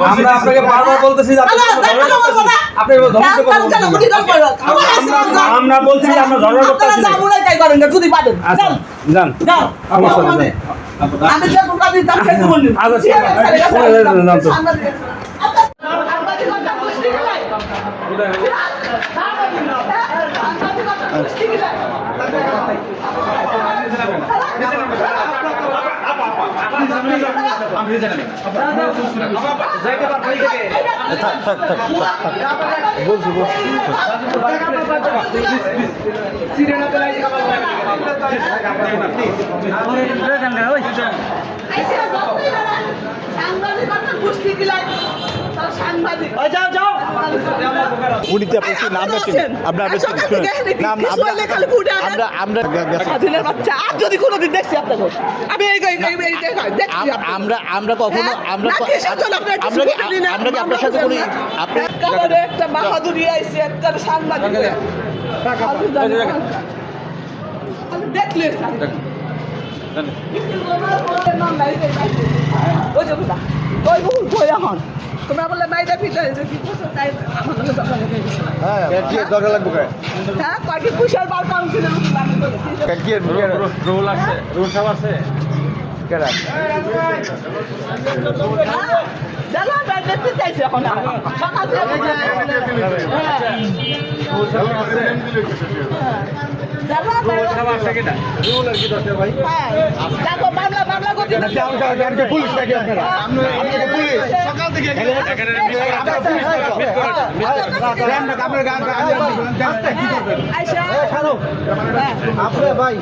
আমরা আপনাকে বারবার বলতেছি আমরা বলছি আমরা ঝগড়া করতেছি যান আমি যখন কাজে দাম খেতে বললি যদি কোনোদিন দেখছি আপনাকে আমরা কখনো আমরা আপনার সাথে করি আপনি একটা বাহাদুরি আইছে একটা সাংবাদিক দেখলে এখন তোমরা বললে বাইরে ভিতরে কি করছো তাই আমাদের দরকার লাগবে হ্যাঁ কয়েকটি পুষার বার কাউন্সিল রোল আছে রোল সব আছে জানো দেখতে চাইছে এখন সকাল ভাই